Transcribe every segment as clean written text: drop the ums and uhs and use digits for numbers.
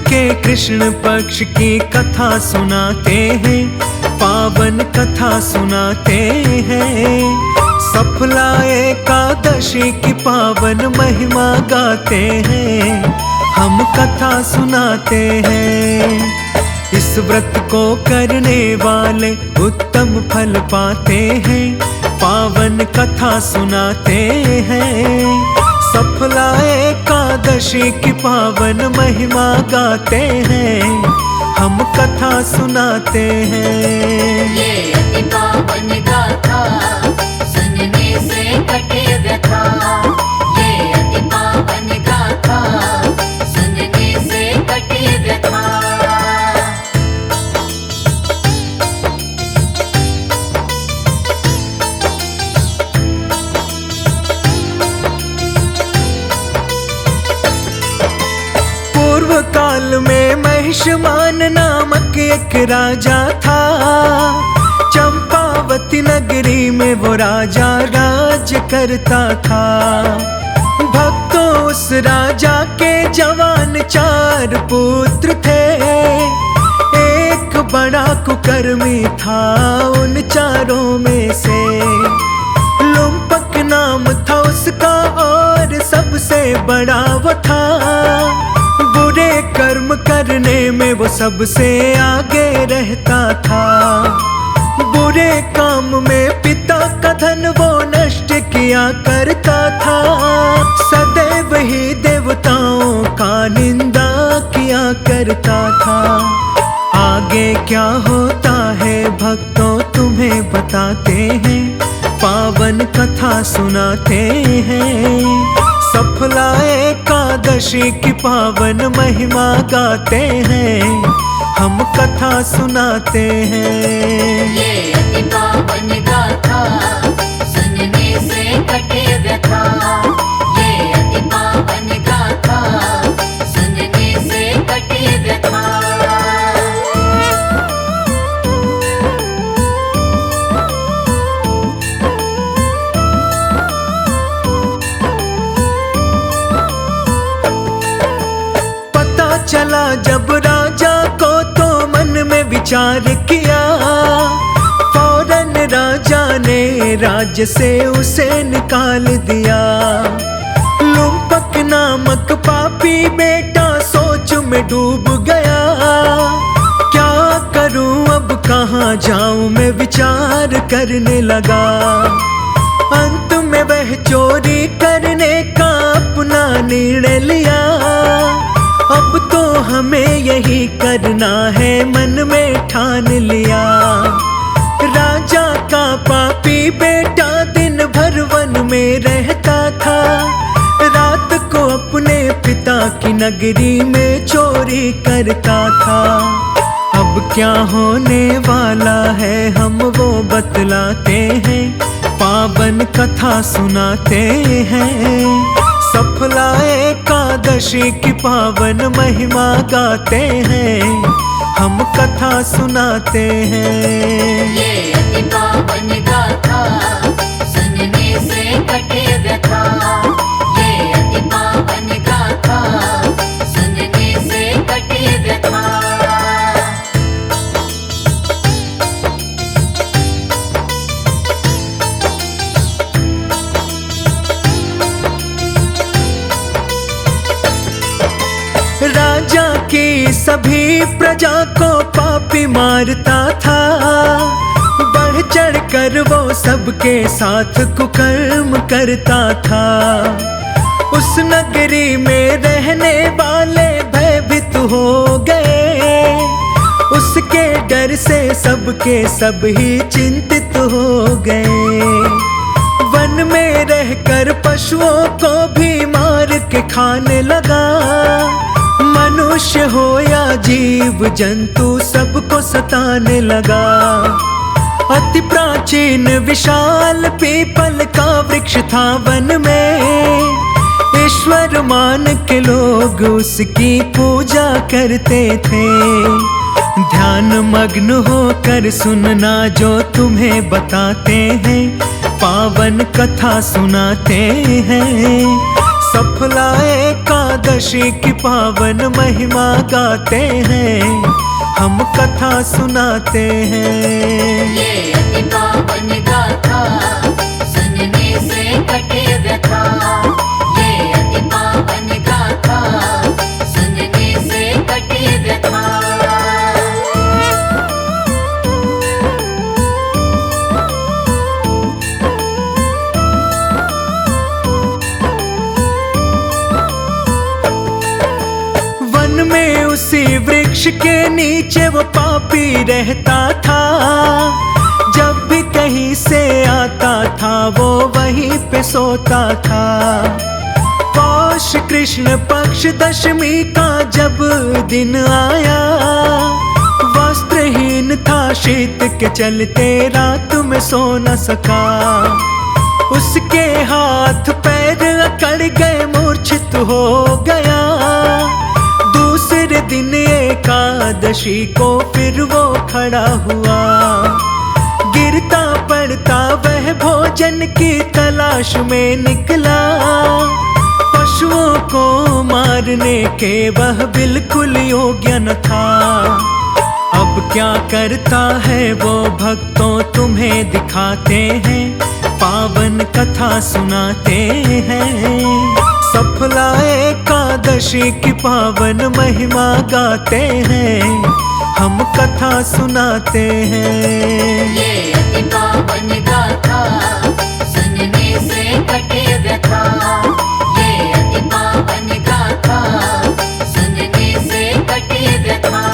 के कृष्ण पक्ष की कथा सुनाते हैं, पावन कथा सुनाते हैं। सफला एकादशी की पावन महिमा गाते हैं, हम कथा सुनाते हैं। इस व्रत को करने वाले उत्तम फल पाते हैं, पावन कथा सुनाते हैं। सफला एकादशी की पावन महिमा गाते हैं, हम कथा सुनाते हैं। ये अति पावन गाथा सुनने से कटे व्यथा, ये अति पावन गाथा सुनने से कटे व्यथा। पूर्व काल में महिषमान नामक एक राजा था। चंपावती नगरी में वो राजा राज करता था। भक्तों उस राजा के जवान 4 पुत्र थे। एक बड़ा कुकर्मी था उन चारों में से। लुम्पक नाम था उसका और सबसे बड़ा वो था। बुरे कर्म करने में वो सबसे आगे रहता था। बुरे काम में पिता का धन वो नष्ट किया करता था। सदैव ही देवताओं का निंदा किया करता था। आगे क्या होता है भक्तों तुम्हें बताते हैं, पावन कथा सुनाते हैं। सफला एकादशी की पावन महिमा गाते हैं, हम कथा सुनाते हैं। ये अति पावन गाथा सुनने से कटे व्यथा, ये अति पावन गाथा सुनने से कटे व्यथा। चला जब राजा को तो मन में विचार किया। फौरन राजा ने राज्य से उसे निकाल दिया। लुम्पक नामक पापी बेटा सोच में डूब गया। क्या करूं अब कहाँ जाऊं मैं विचार करने लगा। अंत में वह चोरी करने का अपना निर्णय लिया। अब तो हमें यही करना है मन में ठान लिया। राजा का पापी बेटा दिन भर वन में रहता था। रात को अपने पिता की नगरी में चोरी करता था। अब क्या होने वाला है हम वो बतलाते हैं, पावन कथा सुनाते हैं। सफला एकादशी की पावन महिमा गाते हैं, हम कथा सुनाते हैं। ये अति पावन गाथा सुनने से कटे व्यथा, ये अति पावन गाथा सुनने से कटे व्यथा। राजा की सभी प्रजा को पापी मारता था। बढ़ चढ़ कर वो सबके साथ कुकर्म करता था। उस नगरी में रहने वाले भयभीत हो गए। उसके डर से सबके सब ही चिंतित हो गए। वन में रहकर पशुओं को भी मार के खाने लगा। मनुष्य हो या जीव जंतु सबको सताने लगा। अति प्राचीन विशाल पीपल का वृक्ष था वन में। ईश्वर मान के लोग उसकी पूजा करते थे। ध्यान मग्न होकर सुनना जो तुम्हें बताते हैं, पावन कथा सुनाते हैं। सफला एकादशी की पावन महिमा गाते हैं, हम कथा सुनाते हैं। ये अति पावन गाथा सुनने से कटे व्यथा। ये अति पावन गाथा सुनने से कटे व्यथा। वन में उसी वृक्ष के नीचे वो पापी रहता था। जब भी कहीं से आता था वो वहीं पे सोता था। पौष कृष्ण पक्ष दशमी का जब दिन आया, वस्त्रहीन था शीत के चलते रात में सो न सका। उसके हाथ पैर अकड़ गए, मूर्छित हो गया। दूसरे दिन एकादशी को फिर वो खड़ा हुआ। गिरता पड़ता वह भोजन की तलाश में निकला। पशुओं को मारने के वह बिल्कुल योग्य न था। अब क्या करता है वो भक्तों तुम्हें दिखाते हैं, पावन कथा सुनाते हैं। सफला एकादशी की पावन महिमा गाते हैं, हम कथा सुनाते हैं। ये अति पावन गाथा सुनने से कटे व्यथा। ये अति पावन गाथा सुनने से कटे व्यथा।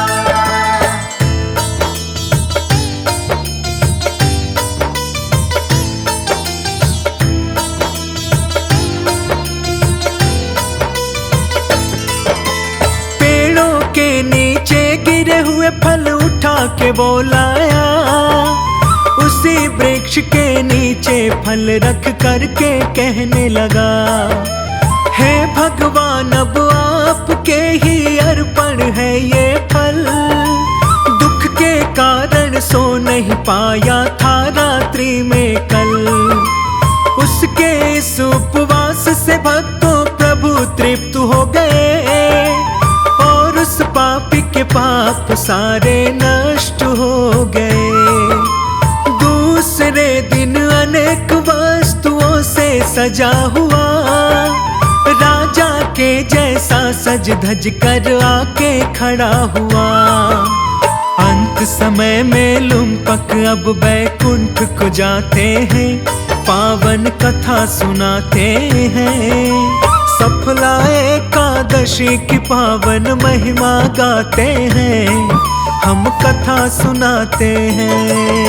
नीचे गिरे हुए फल उठा के वो लाया। उसी वृक्ष के नीचे फल रख करके कहने लगा, हे भगवान अब आपके ही अर्पण है ये फल। दुख के कारण सो नहीं पाया था रात्रि में कल। उसके इस उपवास से भक्तों प्रभु तृप्त हो गए। उस पापी के पाप सारे नष्ट हो गए। दूसरे दिन अनेक वस्तुओं से सजा हुआ, राजा के जैसा सज धज कर आके खड़ा हुआ। अंत समय में लुम्पक अब बैकुंठ को जाते हैं, पावन कथा सुनाते हैं। सफला एकादशी की पावन महिमा गाते हैं, हम कथा सुनाते हैं।